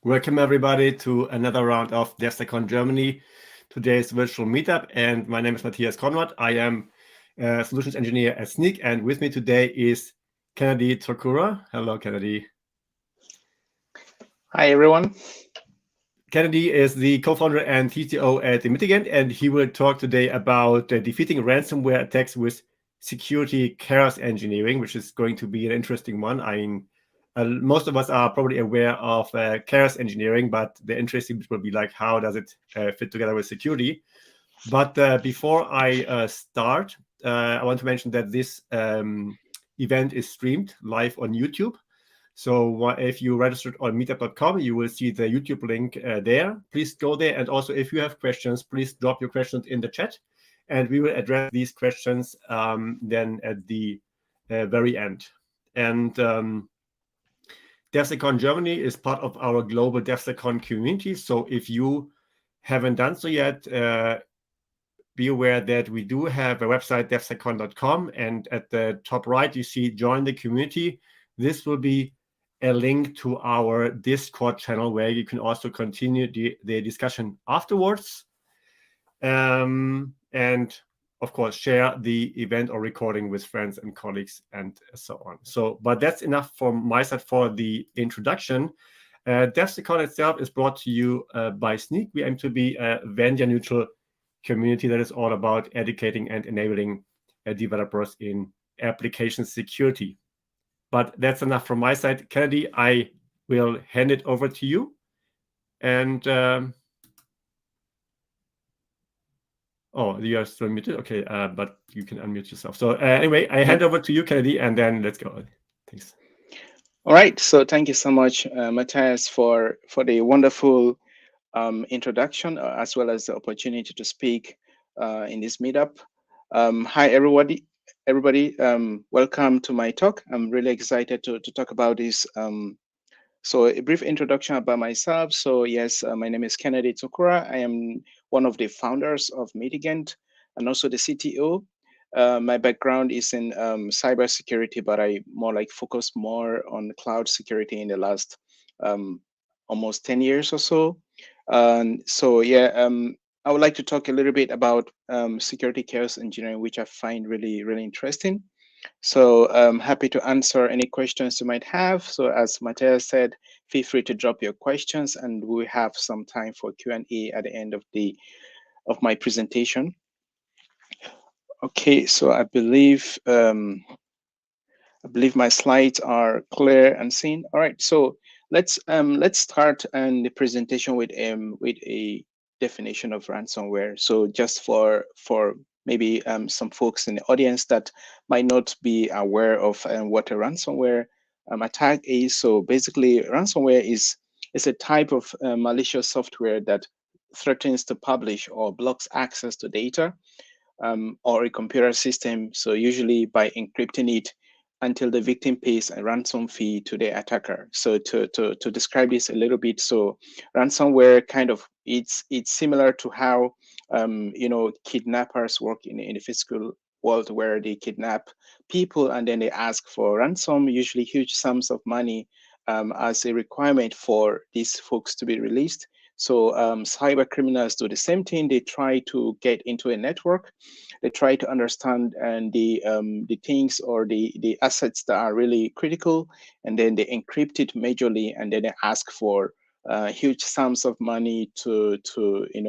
Welcome everybody to another round of DevSecOn Germany, today's virtual meetup. And my name is Matthias Konrad. I am a solutions engineer at Sneak, and with me today is Kennedy Tokura. Hello, Kennedy. Hi, everyone. Kennedy is the co-founder and CTO at the Mitigant, and he will talk today about defeating ransomware attacks with security chaos engineering, which is going to be an interesting one. I mean, most of us are probably aware of chaos engineering, but the interesting bit will be like, how does it fit together with security? But before I start, I want to mention that this event is streamed live on YouTube. So if you registered on meetup.com, you will see the YouTube link there. Please go there. And also, if you have questions, please drop your questions in the chat. And we will address these questions then at the very end. And DevSecOn Germany is part of our global DevSecOn community. So if you haven't done so yet, be aware that we do have a website, devsecon.com. And at the top right, you see join the community. This will be a link to our Discord channel where you can also continue the discussion afterwards. And of course, share the event or recording with friends and colleagues and so on. So, but that's enough from my side for the introduction. DevSecon itself is brought to you by Sneak. We aim to be a vendor-neutral community that is all about educating and enabling developers in application security. But that's enough from my side. Kennedy, I will hand it over to you. And oh, you are still muted. Okay, but you can unmute yourself. So anyway, I hand over to you, Kennedy, and then let's go. Thanks. All right. So thank you so much, Matthias, for the wonderful introduction, as well as the opportunity to speak in this meetup. Hi, everybody. Welcome to my talk. I'm really excited to talk about this. So a brief introduction about myself. So yes, my name is Kennedy Tokura. I am one of the founders of Mitigant and also the CTO. My background is in cybersecurity, but I more like focus more on cloud security in the last almost 10 years or so. So yeah, I would like to talk a little bit about security chaos engineering, which I find really, really interesting. So I'm happy to answer any questions you might have. So as Matthias said, feel free to drop your questions, and we have some time for Q&A at the end of my presentation. Okay, so I believe my slides are clear and seen. All right, so let's start the presentation with a definition of ransomware. So just for maybe some folks in the audience that might not be aware of what a ransomware attack is. So basically, ransomware is a type of malicious software that threatens to publish or blocks access to data or a computer system. So usually by encrypting it until the victim pays a ransom fee to the attacker. So to describe this a little bit, so ransomware kind of it's similar to how kidnappers work in the physical world, where they kidnap people and then they ask for ransom, usually huge sums of money, as a requirement for these folks to be released. So cyber criminals do the same thing. They try to get into a network. They try to understand and the things or the assets that are really critical, and then they encrypt it majorly, and then they ask for huge sums of money to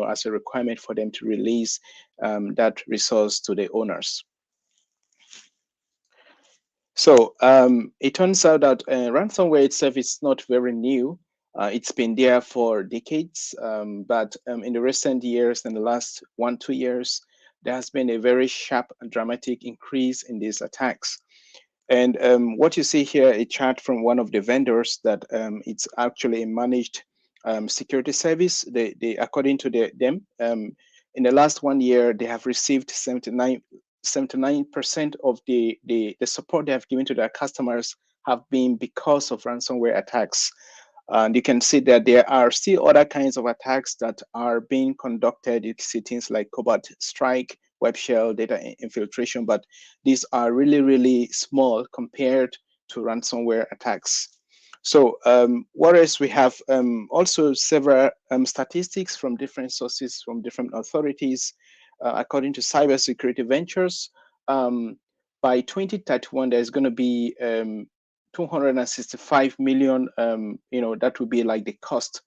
as a requirement for them to release that resource to the owners. So it turns out that ransomware itself is not very new. It's been there for decades, but in the recent years, in the last 1-2 years, there has been a very sharp and dramatic increase in these attacks. And what you see here, a chart from one of the vendors that it's actually a managed security service. They according to them, in the last 1 year, they have received 79% of the support they have given to their customers have been because of ransomware attacks. And you can see that there are still other kinds of attacks that are being conducted. You see things like Covert Strike, web shell, data infiltration, but these are really, really small compared to ransomware attacks. So whereas we have also several statistics from different sources, from different authorities, according to Cybersecurity Ventures, by 2031, there's going to be 265 million, that would be like the cost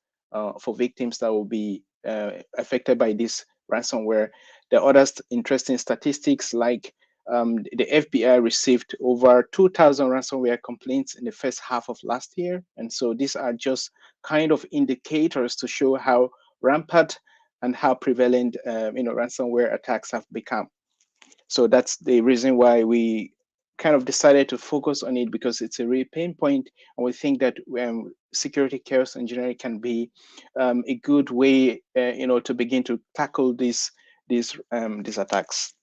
for victims that will be affected by this ransomware. There are other interesting statistics like the FBI received over 2,000 ransomware complaints in the first half of last year. And so these are just kind of indicators to show how rampant and how prevalent ransomware attacks have become. So that's the reason why we kind of decided to focus on it, because it's a real pain point, and we think that security chaos engineering can be a good way, to begin to tackle these attacks.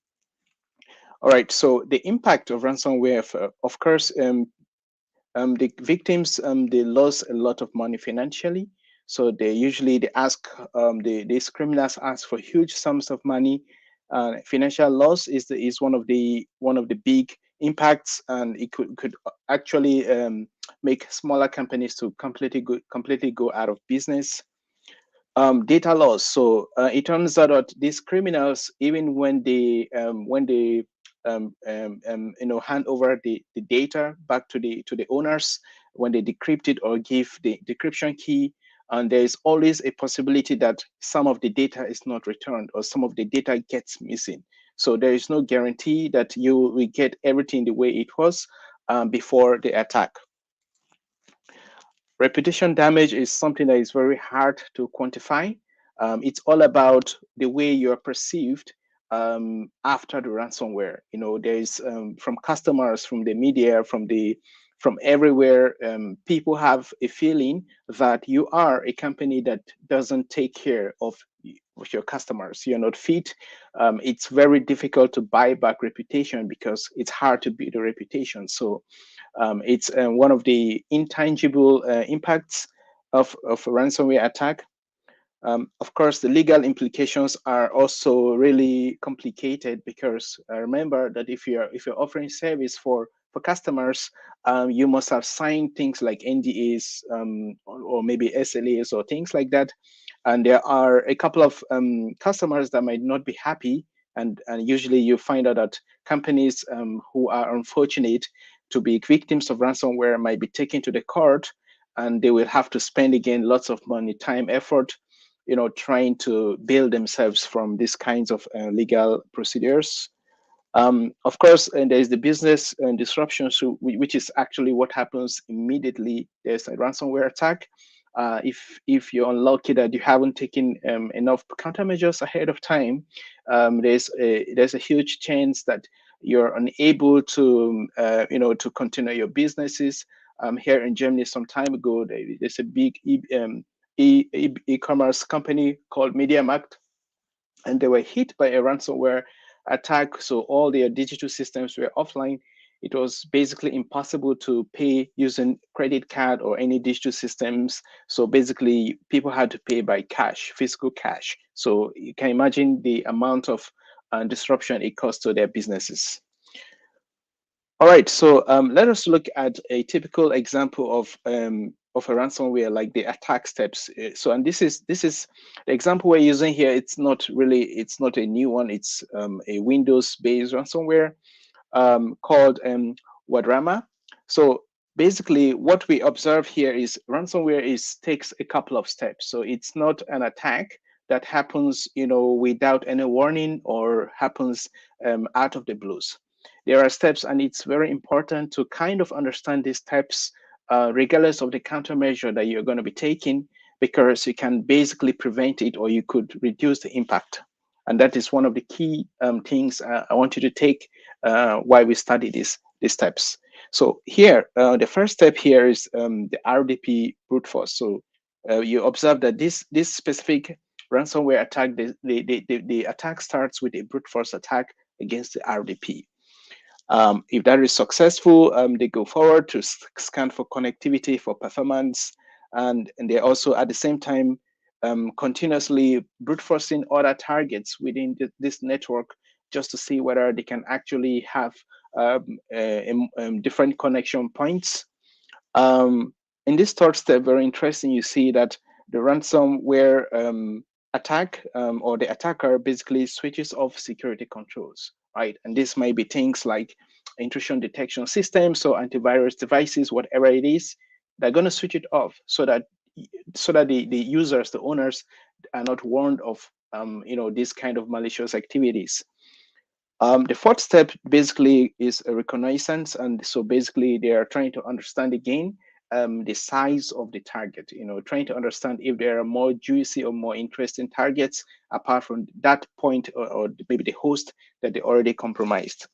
All right, so the impact of ransomware, of course, the victims, they lose a lot of money financially. So they ask, these criminals ask for huge sums of money. Financial loss is one of the big impacts, and it could actually make smaller companies to completely go out of business. Data loss. So it turns out that these criminals, even when they hand over the data back to the owners, when they decrypt it or give the decryption key, and there is always a possibility that some of the data is not returned or some of the data gets missing. So there is no guarantee that you will get everything the way it was before the attack. Reputation damage is something that is very hard to quantify. It's all about the way you're perceived after the ransomware. There is from customers, from the media, from everywhere, people have a feeling that you are a company that doesn't take care of your customers. You're not fit. It's very difficult to buy back reputation because it's hard to build a reputation. So it's one of the intangible impacts of a ransomware attack. Of course, the legal implications are also really complicated, because remember that if you're offering service for customers, you must have signed things like NDAs, or maybe SLAs or things like that. And there are a couple of customers that might not be happy, and usually you find out that companies who are unfortunate to be victims of ransomware might be taken to the court, and they will have to spend again lots of money, time, effort, trying to build themselves from these kinds of legal procedures. Of course, and there's the business disruption, so which is actually what happens immediately there's a ransomware attack. If you're unlucky that you haven't taken enough countermeasures ahead of time, there's a huge chance that you're unable to to continue your businesses. Here in Germany, some time ago, there's a big e-commerce company called MediaMarkt, and they were hit by a ransomware attack. So all their digital systems were offline. It was basically impossible to pay using credit card or any digital systems. So basically, people had to pay by cash, physical cash. So you can imagine the amount of disruption it caused to their businesses. All right, so let us look at a typical example of a ransomware, like the attack steps. So, and this is the example we're using here. It's not a new one. It's a Windows-based ransomware called Wadrama. So basically, what we observe here is ransomware takes a couple of steps. So it's not an attack that happens, without any warning or happens out of the blues. There are steps, and it's very important to kind of understand these steps, regardless of the countermeasure that you're going to be taking, because you can basically prevent it or you could reduce the impact. And that is one of the key things I want you to take while we study these steps. So here, the first step here is the RDP brute force. So you observe that this specific ransomware attack, the attack starts with a brute force attack against the RDP. If that is successful, they go forward to scan for connectivity, for performance, and they also at the same time continuously brute forcing other targets within this network, just to see whether they can actually have different connection points. in this third step, very interesting, you see that the ransomware attack or the attacker basically switches off security controls, right? And this might be things like intrusion detection systems or antivirus devices, whatever it is. They're going to switch it off so that the users, the owners, are not warned of this kind of malicious activities. The fourth step basically is a reconnaissance, and so basically they are trying to understand again the size of the target. Trying to understand if there are more juicy or more interesting targets apart from that point, or maybe the host that they already compromised.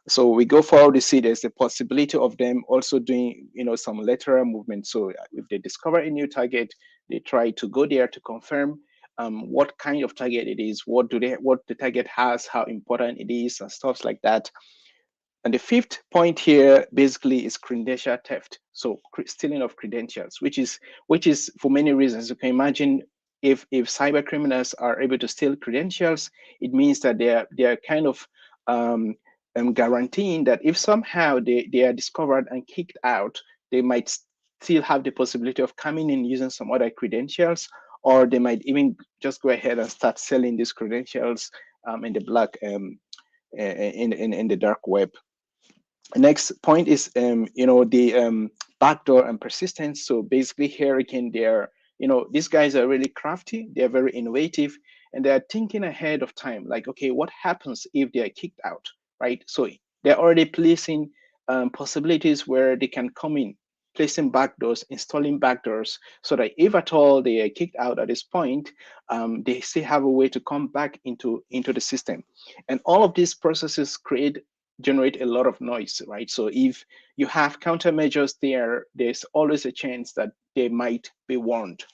So we go forward to see there's a possibility of them also doing some lateral movement. So if they discover a new target, they try to go there to confirm what kind of target it is, what the target has, how important it is, and stuff like that. And the fifth point here basically is credential theft. So stealing of credentials, which is for many reasons. You can imagine if cyber criminals are able to steal credentials, it means that they are kind of guaranteeing that if somehow they are discovered and kicked out, they might still have the possibility of coming in using some other credentials, or they might even just go ahead and start selling these credentials in the black in the dark web. Next point is the backdoor and persistence. So basically here again, these guys are really crafty, they're very innovative, and they're thinking ahead of time, like, okay, what happens if they are kicked out, right? So they're already placing possibilities where they can come in, placing backdoors, installing backdoors, so that if at all they are kicked out at this point, they still have a way to come back into the system. And all of these processes generate a lot of noise, right? So if you have countermeasures there, there's always a chance that they might be warned.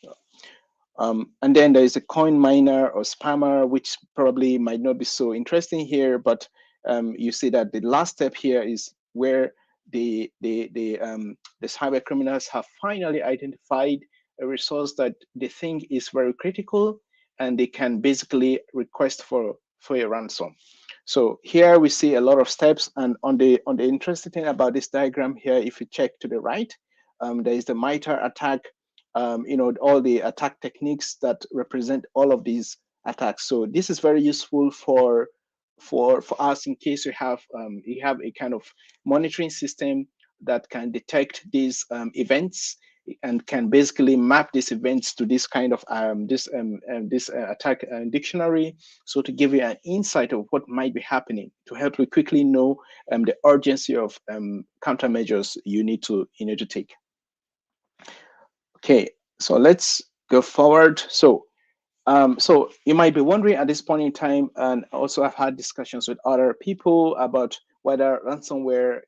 And then there is a coin miner or spammer, which probably might not be so interesting here, but you see that the last step here is where the cyber criminals have finally identified a resource that they think is very critical, and they can basically request for a ransom. So here we see a lot of steps, and on the interesting thing about this diagram here, if you check to the right, there is the MITRE attack, all the attack techniques that represent all of these attacks. So this is very useful for us in case you have a kind of monitoring system that can detect these events and can basically map these events to this kind of this attack dictionary, so to give you an insight of what might be happening, to help you quickly know the urgency of countermeasures you need to take. Okay, so let's go forward. So you might be wondering at this point in time, and also I've had discussions with other people about whether ransomware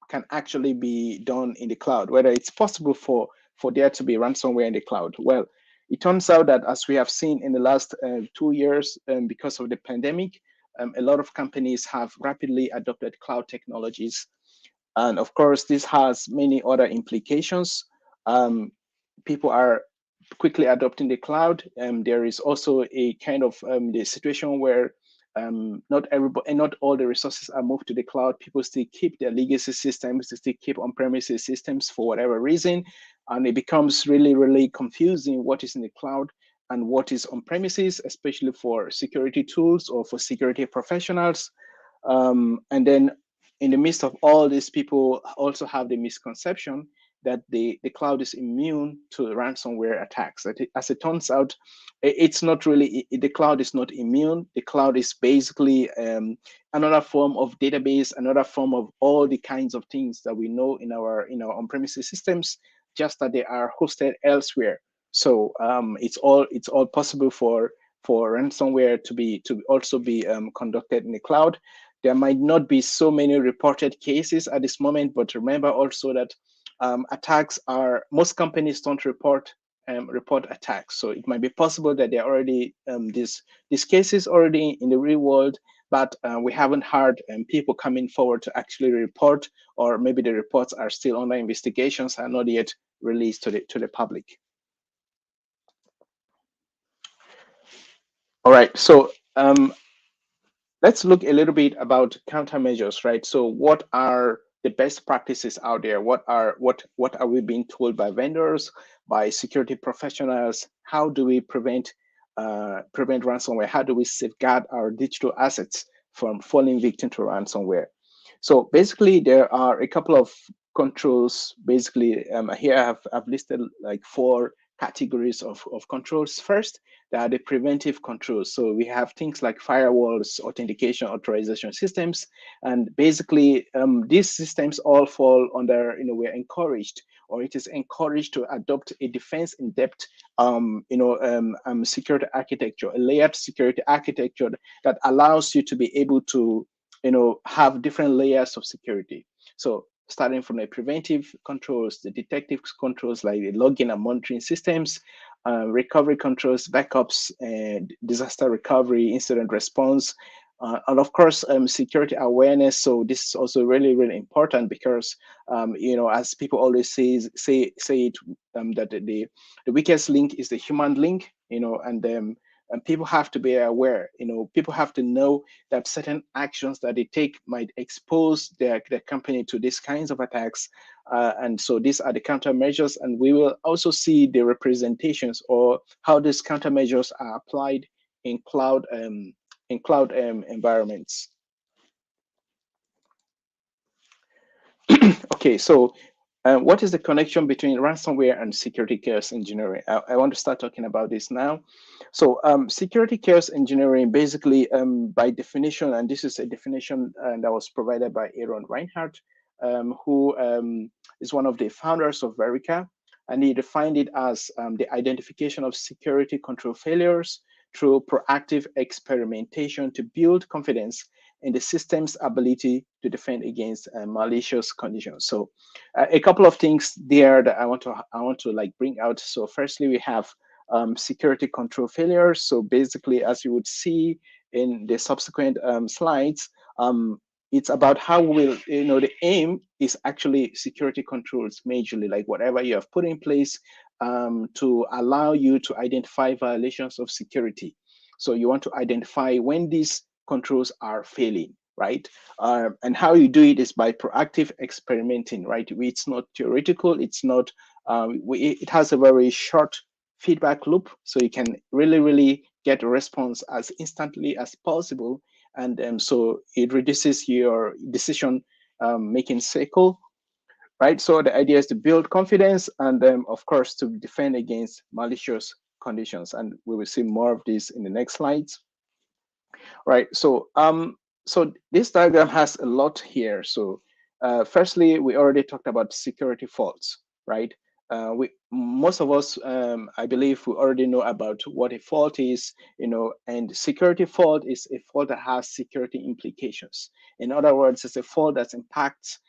can actually be done in the cloud, whether it's possible for there to be ransomware in the cloud. Well, it turns out that, as we have seen in the last 2 years, because of the pandemic, a lot of companies have rapidly adopted cloud technologies. And of course, this has many other implications. People are quickly adopting the cloud. There is also a kind of the situation where not everybody and not all the resources are moved to the cloud. People still keep their legacy systems, they still keep on-premises systems for whatever reason, and it becomes really, really confusing what is in the cloud and what is on premises, especially for security tools or for security professionals. And then in the midst of all these, people also have the misconception that the cloud is immune to ransomware attacks. As it turns out, it's not really, the cloud is not immune. The cloud is basically another form of database, another form of all the kinds of things that we know in our on-premises systems, just that they are hosted elsewhere. So it's all possible for ransomware to also be conducted in the cloud. There might not be so many reported cases at this moment, but remember also that attacks most companies don't report attacks. So it might be possible that there are already these cases already in the real world, but we haven't heard people coming forward to actually report, or maybe the reports are still under investigations and not yet released to the public. All right, so let's look a little bit about countermeasures, right? So what are the best practices out there. What are we being told by vendors, by security professionals? How do we prevent ransomware? How do we safeguard our digital assets from falling victim to ransomware? So basically, there are a couple of controls. Basically, here I've listed like 4 categories of controls. First, there are the preventive controls. So we have things like firewalls, authentication, authorization systems, and basically these systems all fall under, we're encouraged, or it is encouraged to adopt a defense in depth, security architecture, a layered security architecture that allows you to be able to, have different layers of security. So starting from the preventive controls, the detective controls like the login and monitoring systems, recovery controls, backups, and disaster recovery, incident response, and of course, security awareness. So this is also really, really important because, as people always say it, that the weakest link is the human link, and people have to be aware. People have to know that certain actions that they take might expose their company to these kinds of attacks. And so these are the countermeasures, and we will also see the representations or how these countermeasures are applied in cloud environments. Okay, so what is the connection between ransomware and security chaos engineering? I want to start talking about this now. So security chaos engineering, basically, by definition, and this is a definition that was provided by Aaron Reinhardt, who is one of the founders of Verica, and he defined it as the identification of security control failures through proactive experimentation to build confidence in the system's ability to defend against malicious conditions. So a couple of things there that I want to like bring out. So firstly, we have security control failures. So basically, as you would see in the subsequent slides, it's about how we'll, the aim is actually security controls majorly, like whatever you have put in place to allow you to identify violations of security. So you want to identify when these controls are failing, right? And how you do it is by proactive experimenting, right? It's not theoretical. It's not. It has a very short feedback loop, so you can really get a response as instantly as possible, and so it reduces your decision making cycle, right? So the idea is to build confidence and of course to defend against malicious conditions, and we will see more of this in the next slides. Right. So this diagram has a lot here. So firstly, we already talked about security faults, right? Most of us, I believe, we already know about what a fault is, and security fault is a fault that has security implications. In other words, it's a fault that in fact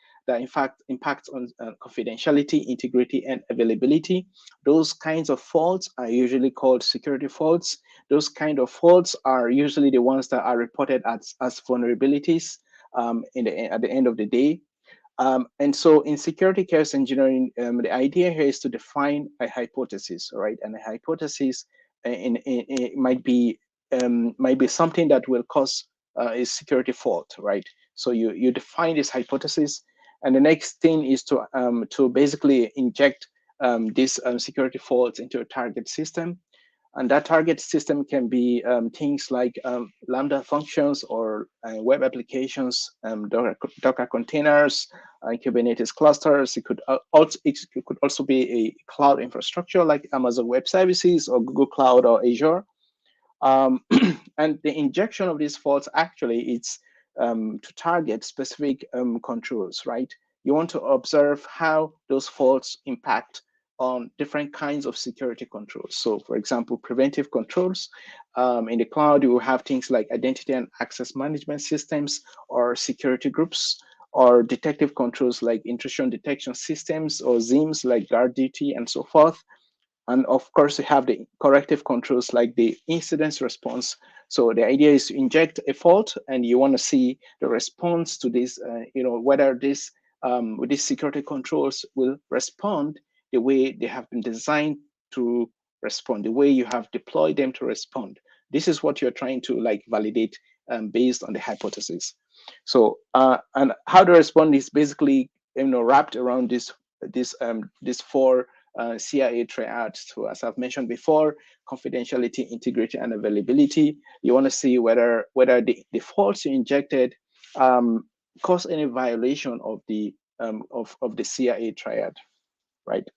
impacts on confidentiality, integrity, and availability. Those kinds of faults are usually called security faults. Those kind of faults are usually the ones that are reported as vulnerabilities at the end of the day. And so in security chaos engineering, the idea here is to define a hypothesis, right? And a hypothesis might be something that will cause a security fault, right? So you define this hypothesis, and the next thing is to basically inject this security faults into a target system. And that target system can be things like Lambda functions or web applications, Docker containers, Kubernetes clusters. It could also be a cloud infrastructure like Amazon Web Services or Google Cloud or Azure. And the injection of these faults actually it's to target specific controls, right? You want to observe how those faults impact on different kinds of security controls. So for example, preventive controls. In the cloud, you will have things like identity and access management systems or security groups, or detective controls like intrusion detection systems or ZIMs like guard duty and so forth. And of course, you have the corrective controls like the incident response. So the idea is to inject a fault, and you want to see the response to this, whether this with these security controls will respond the way they have been designed to respond, the way you have deployed them to respond. This is what you're trying to like validate based on the hypothesis. So and how to respond is basically wrapped around this four CIA triads. So as I've mentioned before, confidentiality, integrity, and availability. You want to see whether the faults you injected cause any violation of the CIA triad, right?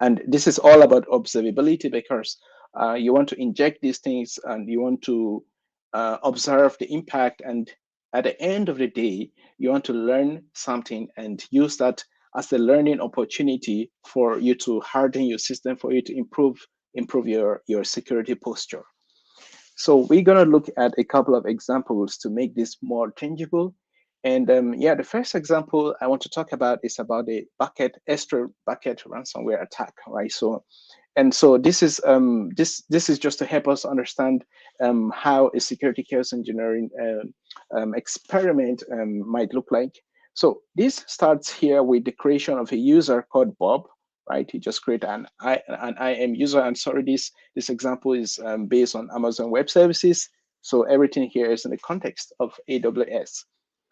And this is all about observability, because you want to inject these things and you want to observe the impact. And at the end of the day, you want to learn something and use that as a learning opportunity for you to harden your system, for you to improve your security posture. So we're going to look at a couple of examples to make this more tangible. And yeah, the first example I want to talk about is about the S3 bucket ransomware attack, right? So this is just to help us understand how a security chaos engineering experiment might look like. So this starts here with the creation of a user called Bob, right? You just create an IAM user. And sorry, this example is based on Amazon Web Services. So everything here is in the context of AWS.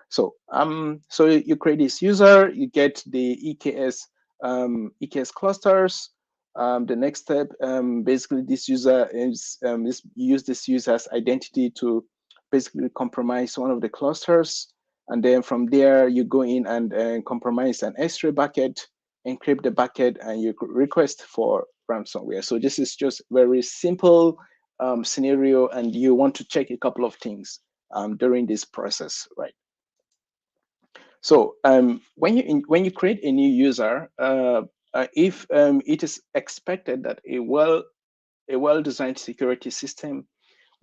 So so you create this user, you get the EKS clusters. The next step, basically, this user is use this user's identity to basically compromise one of the clusters, and then from there you go in and compromise an S3 bucket, encrypt the bucket, and you request for ransomware. So this is just very simple scenario, and you want to check a couple of things during this process, right? So when you create a new user, if it is expected that a well-designed security system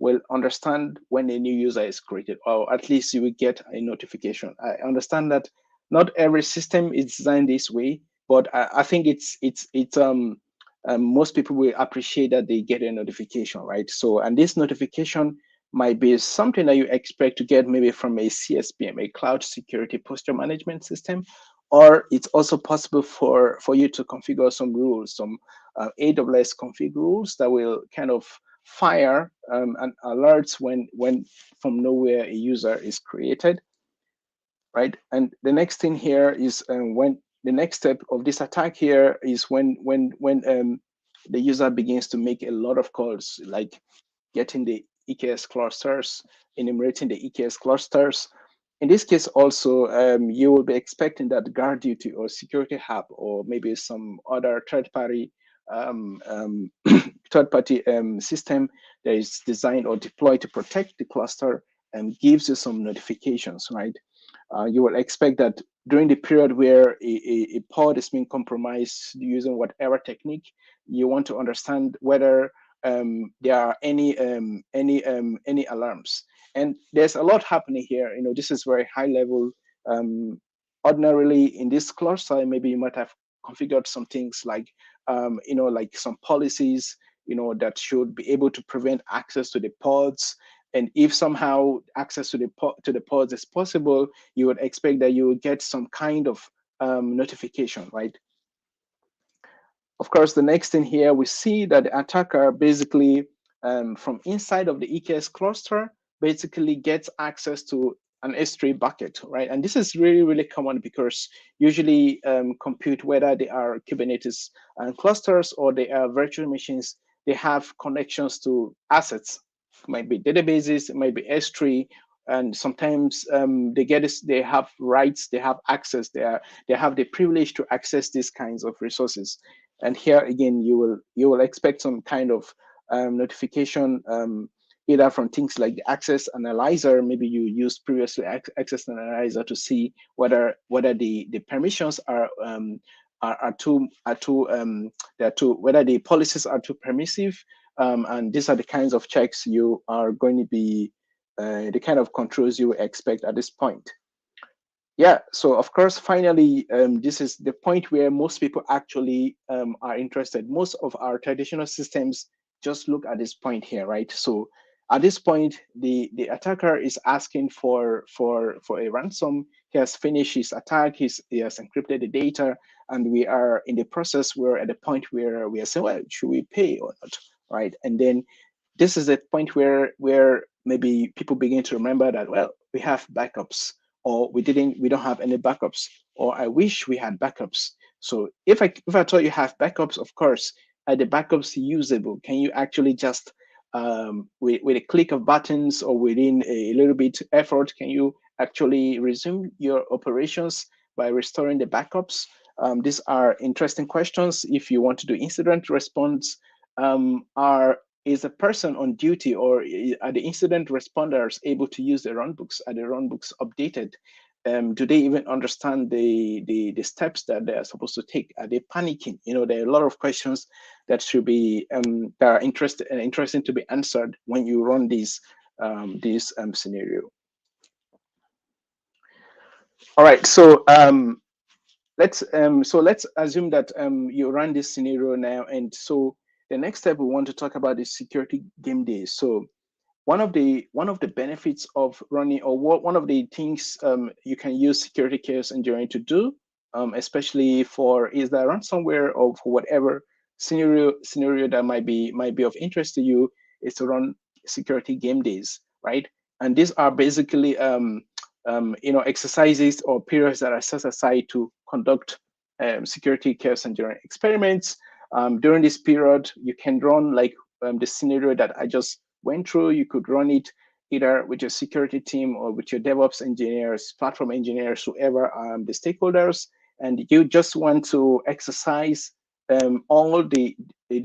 will understand when a new user is created, or at least you will get a notification. I understand that not every system is designed this way, but I think most people will appreciate that they get a notification, right? So, and this notification might be something that you expect to get maybe from a CSPM, a cloud security posture management system, or it's also possible for you to configure some rules, some AWS config rules that will kind of fire and alerts when from nowhere a user is created, right? And the next thing here is when the next step of this attack here is when the user begins to make a lot of calls, like getting the EKS clusters, enumerating the EKS clusters. In this case, also, you will be expecting that guard duty or security hub or maybe some other third-party system that is designed or deployed to protect the cluster and gives you some notifications, right? You will expect that during the period where a pod is being compromised using whatever technique, you want to understand whether there are any alarms. And there's a lot happening here. This is very high level. Ordinarily, in this cluster, maybe you might have configured some things like like some policies that should be able to prevent access to the pods. And if somehow access to the pods is possible, you would expect that you will get some kind of notification, right? Of course, the next thing here, we see that the attacker basically from inside of the EKS cluster basically gets access to an S3 bucket, right? And this is really, really common because usually compute, whether they are Kubernetes clusters or they are virtual machines, they have connections to assets. It might be databases, it might be S3, and sometimes they have rights, they have access, they have the privilege to access these kinds of resources. And here again, you will expect some kind of notification, either from things like the access analyzer. Maybe you used previously access analyzer to see whether the permissions are whether the policies are too permissive, and these are the kinds of checks you are going to be the kind of controls you expect at this point. Yeah, so of course, finally, this is the point where most people actually are interested. Most of our traditional systems just look at this point here, right? So at this point, the attacker is asking for a ransom. He has finished his attack. He has encrypted the data, and we are in the process. We're at the point where we are saying, well, should we pay or not, right? And then this is the point where maybe people begin to remember that, well, we have backups, or we don't have any backups, or I wish we had backups. So if I told you have backups, of course, are the backups usable? Can you actually just with a click of buttons or within a little bit effort, can you actually resume your operations by restoring the backups? These are interesting questions. If you want to do incident response, is a person on duty, or are the incident responders able to use the runbooks? Are the runbooks updated? Do they even understand the steps that they are supposed to take? Are they panicking? There are a lot of questions that should be that are interesting to be answered when you run this scenario. All right, so let's assume that you run this scenario now, and so the next step we want to talk about is security game days. So one of the benefits of running, or one of the things you can use security chaos engineering to do, especially for is that ransomware or for whatever scenario that might be of interest to you, is to run security game days, right? And these are basically exercises or periods that are set aside to conduct security chaos engineering experiments. During this period, you can run like the scenario that I just went through. You could run it either with your security team or with your DevOps engineers, platform engineers, whoever the stakeholders, and you just want to exercise all the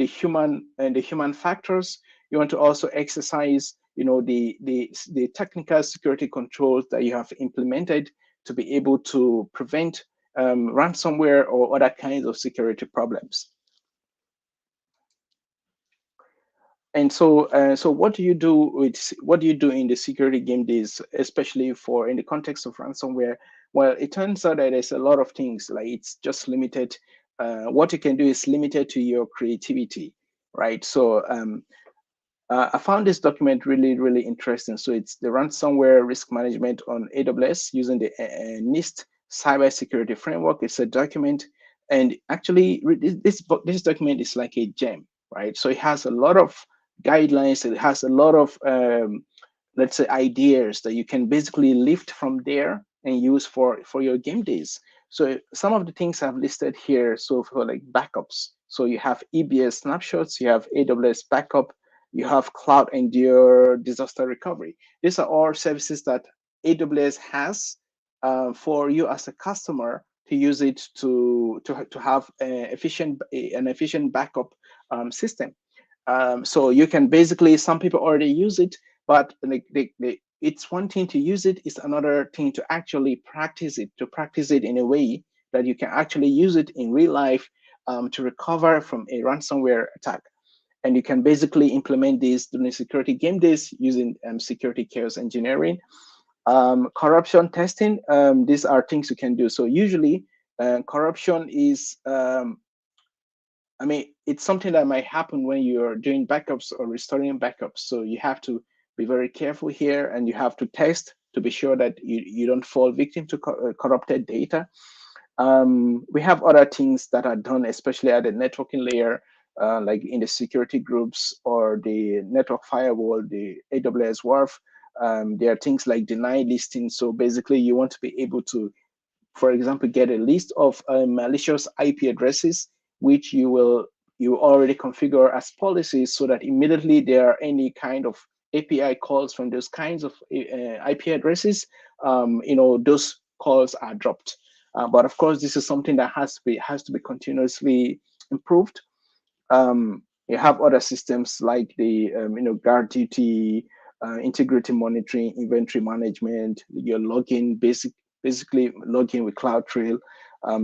human factors. You want to also exercise the technical security controls that you have implemented to be able to prevent ransomware or other kinds of security problems. And so, what do you do in the security game days, especially for in the context of ransomware? Well, it turns out that there's a lot of things, like it's just limited. What you can do is limited to your creativity, right? So I found this document really, really interesting. So it's the ransomware risk management on AWS using the NIST cybersecurity framework. It's a document, and actually this document is like a gem, right? So it has a lot of guidelines. It has a lot of let's say ideas that you can basically lift from there and use for your game days. So some of the things I've listed here. So for like backups, so you have EBS snapshots, you have AWS backup, you have Cloud Endure disaster recovery. These are all services that AWS has for you as a customer to use it to have an efficient backup system. So you can basically, some people already use it, but it's one thing to use it, it's another thing to actually practice it in a way that you can actually use it in real life to recover from a ransomware attack. And you can basically implement this during security game days using security chaos engineering. Corruption testing, these are things you can do. So usually corruption is, I mean, it's something that might happen when you're doing backups or restoring backups. So you have to be very careful here, and you have to test to be sure that you don't fall victim to corrupted data. We have other things that are done, especially at the networking layer, like in the security groups or the network firewall, the AWS WARF. There are things like deny listing. So basically, you want to be able to, for example, get a list of malicious IP addresses, which you already configure as policies, so that immediately there are any kind of API calls from those kinds of IP addresses, those calls are dropped. But of course, this is something that has to be continuously improved. You have other systems like the guard duty, integrity monitoring, inventory management, your login, basically login with CloudTrail.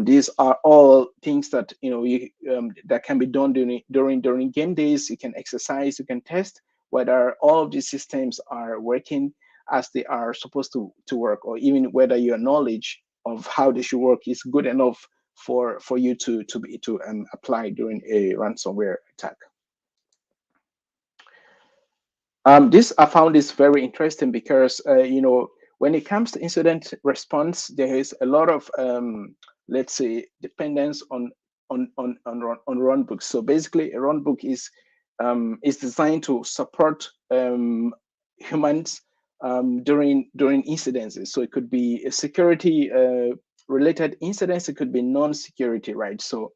These are all things that that can be done during game days. You can exercise, you can test whether all of these systems are working as they are supposed to work, or even whether your knowledge of how they should work is good enough for you to apply during a ransomware attack. This I found is very interesting because when it comes to incident response, there is a lot of let's say dependence on runbooks. So basically, a runbook is designed to support humans during incidences. So it could be a security related incidents, it could be non-security, right? So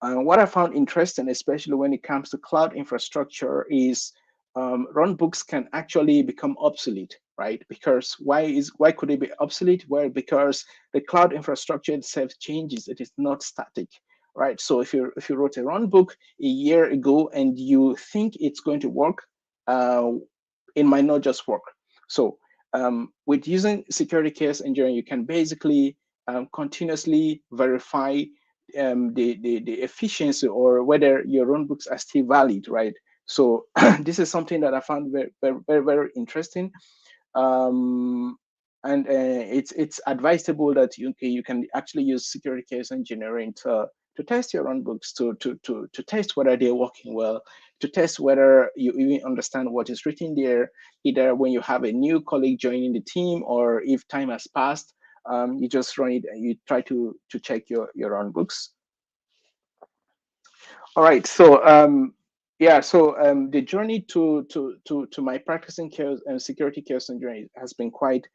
what I found interesting, especially when it comes to cloud infrastructure, is runbooks can actually become obsolete, right? Because why could it be obsolete? Well, because the cloud infrastructure itself changes; it is not static, right? So if you wrote a runbook a year ago and you think it's going to work, uh, it might not just work. So with using security chaos engineering, you can basically continuously verify the efficiency or whether your runbooks are still valid, right? So this is something that I found very interesting. Um, and it's advisable that you can actually use security chaos engineering to test your runbooks, to test whether they're working well, to test whether you even understand what is written there, either when you have a new colleague joining the team or if time has passed. You just run it and you try to check your runbooks. All right. So yeah. So the journey to my practicing chaos and security chaos engineering has been quite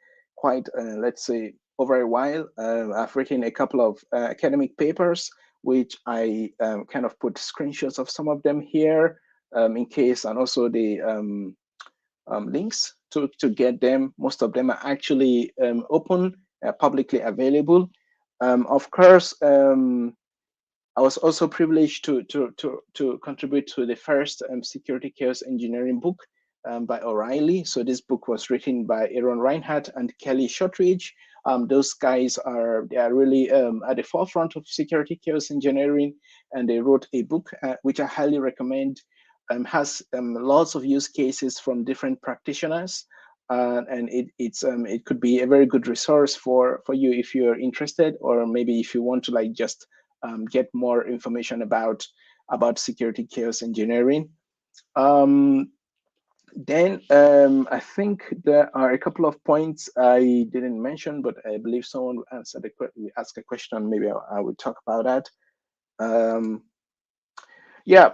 let's say over a while. I've written a couple of academic papers, which I kind of put screenshots of some of them here in case, and also the links to get them. Most of them are actually open, publicly available. Of course. I was also privileged to contribute to the first security chaos engineering book by O'Reilly. So this book was written by Aaron Reinhardt and Kelly Shortridge. Those guys they are really at the forefront of security chaos engineering, and they wrote a book which I highly recommend. Has lots of use cases from different practitioners. And it could be a very good resource for you if you're interested, or maybe if you want to like just get more information about security chaos engineering. Then I think there are a couple of points I didn't mention, but I believe someone asked a question. Maybe I would talk about that. Yeah,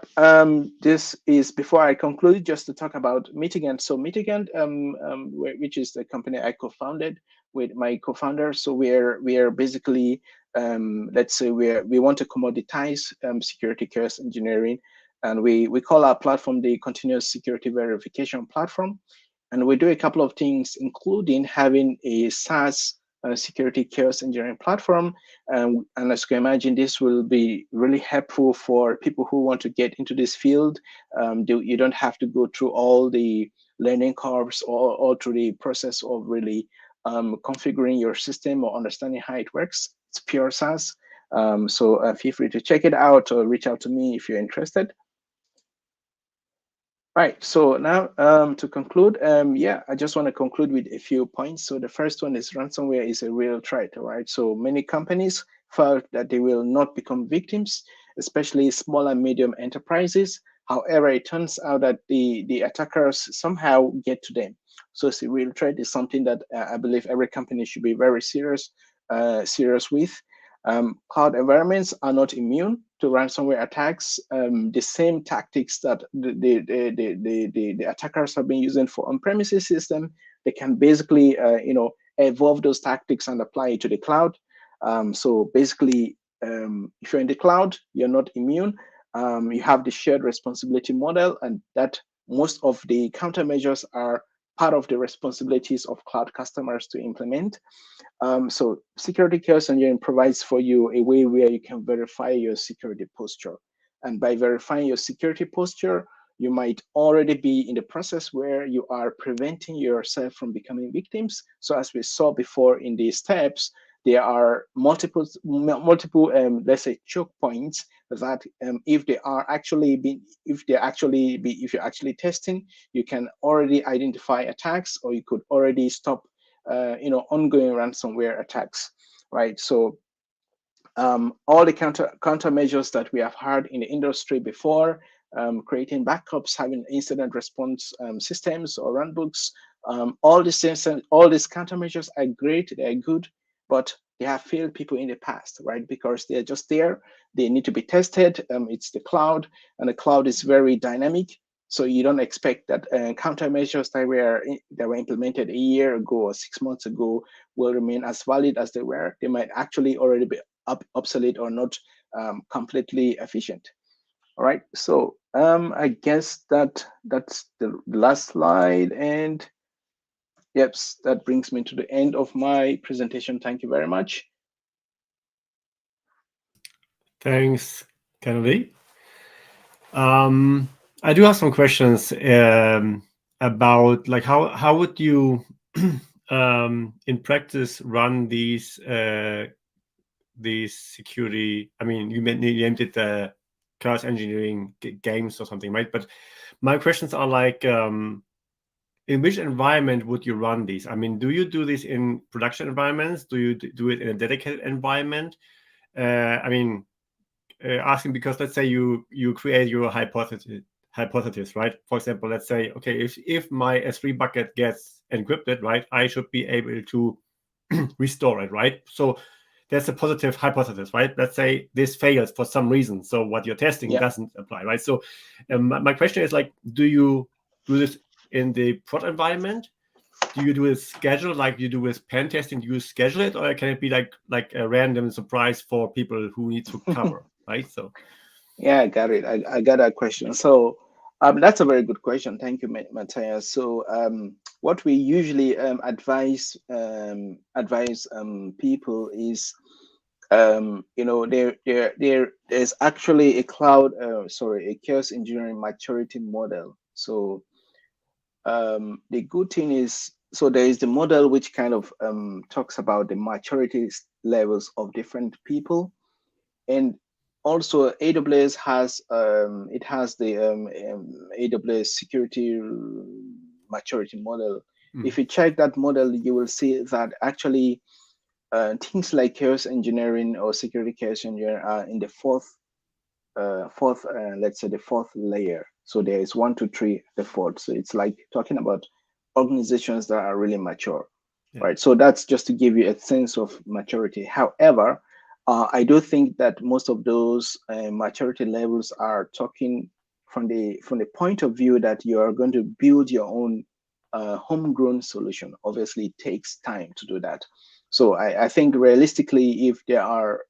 this is before I conclude, just to talk about Mitigant. So Mitigant, which is the company I co-founded with my co-founder. So we are basically, let's say we want to commoditize security chaos engineering, and we call our platform the continuous security verification platform. And we do a couple of things, including having a SaaS security chaos engineering platform. And as you can imagine, this will be really helpful for people who want to get into this field. You don't have to go through all the learning curves or through the process of really configuring your system or understanding how it works. It's pure SaaS. So feel free to check it out or reach out to me if you're interested. Right. So now to conclude, yeah, I just want to conclude with a few points. So the first one is ransomware is a real threat, right? So many companies felt that they will not become victims, especially small and medium enterprises. However, it turns out that the attackers somehow get to them. So it's a real threat is something that I believe every company should be very serious with. Cloud environments are not immune to ransomware attacks. The same tactics that the attackers have been using for on-premises system, they can basically evolve those tactics and apply it to the cloud. So basically, if you're in the cloud, you're not immune. You have the shared responsibility model, and that most of the countermeasures are part of the responsibilities of cloud customers to implement. So security chaos engineering provides for you a way where you can verify your security posture. And by verifying your security posture, you might already be in the process where you are preventing yourself from becoming victims. So as we saw before in these steps, there are multiple, let's say, choke points that if you're actually testing, you can already identify attacks, or you could already stop ongoing ransomware attacks, right? So all the countermeasures that we have heard in the industry before, creating backups, having incident response systems or runbooks, all these countermeasures are great, they're good, but they have failed people in the past, right? Because they're just there, they need to be tested. It's the cloud, and the cloud is very dynamic. So you don't expect that countermeasures that were implemented a year ago or 6 months ago will remain as valid as they were. They might actually already be obsolete or not completely efficient. All right. So I guess that's the last slide, and yep, that brings me to the end of my presentation. Thank you very much. Thanks, Kennedy. I do have some questions about like how would you in practice run these security. I mean, you named it chaos engineering games or something, right? But my questions are like, in which environment would you run these? I mean, do you do this in production environments? Do you do it in a dedicated environment? I mean, asking because let's say you create your hypothesis, right? For example, let's say, okay, if my S3 bucket gets encrypted, right, I should be able to restore it, right? So that's a positive hypothesis, right? Let's say this fails for some reason, so what you're testing doesn't apply, right? So my question is like, do you do this in the prod environment? Do you do a schedule like you do with pen testing? Do you schedule it, or can it be like a random surprise for people who need to cover, right? So yeah, I got it. I got that question. So that's a very good question. Thank you, Matthias. So what we usually advise people is there's actually a chaos engineering maturity model. So the good thing is, so there is the model which kind of talks about the maturity levels of different people, and also AWS has the AWS security maturity model. If you check that model, you will see that actually things like chaos engineering or security chaos engineering are in the let's say the fourth layer. So there is 1, 2, 3, the fourth. So it's like talking about organizations that are really mature, right? So that's just to give you a sense of maturity. However, I do think that most of those maturity levels are talking from the point of view that you are going to build your own homegrown solution. Obviously, it takes time to do that. So I think realistically, if there are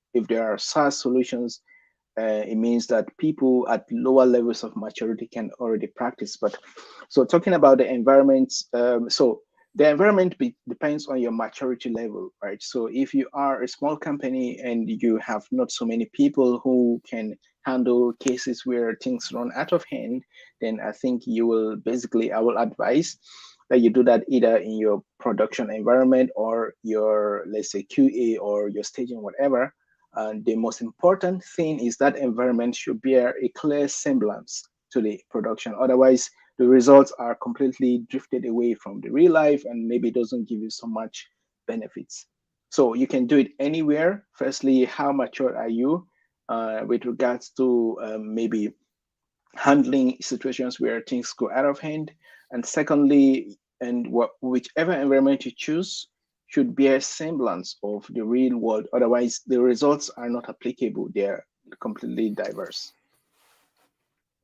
SaaS solutions, it means that people at lower levels of maturity can already practice. But so talking about the environments, so the environment depends on your maturity level, right? So if you are a small company and you have not so many people who can handle cases where things run out of hand, then I think I will advise that you do that either in your production environment or your, let's say, QA or your staging, whatever. And the most important thing is that environment should bear a clear semblance to the production. Otherwise, the results are completely drifted away from the real life and maybe doesn't give you so much benefits. So you can do it anywhere. Firstly, how mature are you with regards to maybe handling situations where things go out of hand? And secondly, whichever environment you choose should bear semblance of the real world. Otherwise, the results are not applicable. They're completely diverse.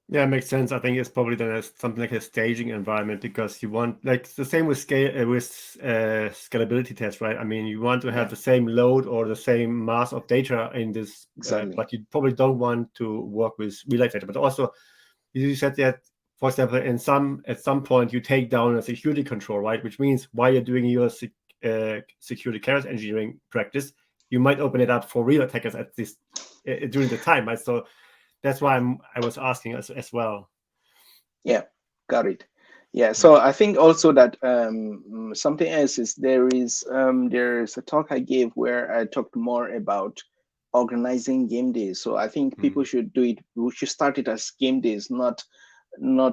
Yeah, it makes sense. I think it's probably then something like a staging environment, because you want, like, the same with scalability tests, right? I mean, you want to have the same load or the same mass of data in this, but you probably don't want to work with real-life data. But also, you said that, for example, at some point you take down a security control, right? Which means while you're doing your security chaos engineering practice, you might open it up for real attackers at this during the time, right? So that's why I was asking as well. Yeah, got it. Yeah, so I think also that something else is there's a talk I gave where I talked more about organizing game days. So I think people should do it. We should start it as game days, not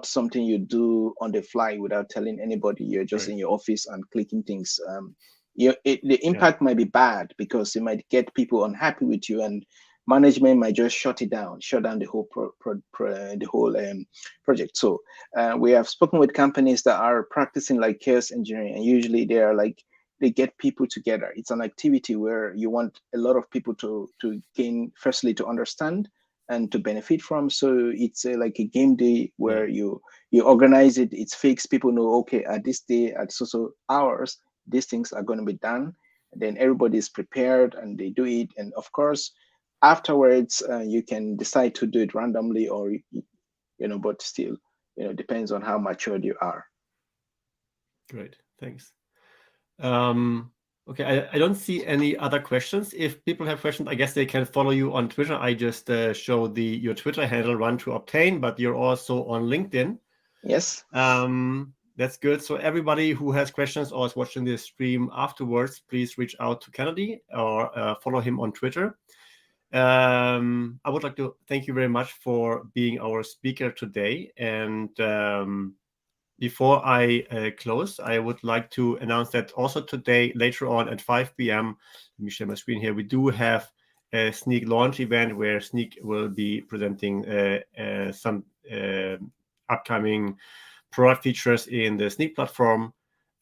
something you do on the fly without telling anybody. You're just in your office and clicking things. The impact might be bad because it might get people unhappy with you, and management might just shut down the whole project. So we have spoken with companies that are practicing like chaos engineering, and usually they get people together. It's an activity where you want a lot of people to gain, firstly, to understand and to benefit from. So it's like a game day where you organize it. It's fixed. People know, okay, at this day at so hours, these things are going to be done. And then everybody is prepared and they do it. And of course, afterwards, you can decide to do it randomly or but still, depends on how matured you are. Great, thanks. Okay, I don't see any other questions. If people have questions, I guess they can follow you on Twitter. I just show your Twitter handle, Run to Obtain, but you're also on LinkedIn. Yes. That's good. So everybody who has questions or is watching this stream afterwards, please reach out to Kennedy or follow him on Twitter. I would like to thank you very much for being our speaker today. And before I close, I would like to announce that also today, later on at 5 p.m., let me share my screen here, we do have a Snyk launch event where Snyk will be presenting some upcoming product features in the Snyk platform,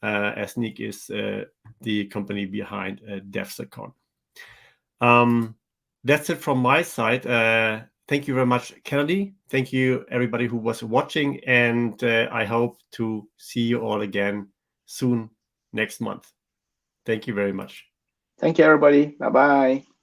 as Snyk is the company behind DevSecCon. That's it from my side. Thank you very much, Kennedy. Thank you, everybody who was watching, and I hope to see you all again soon next month. Thank you very much. Thank you, everybody. Bye-bye.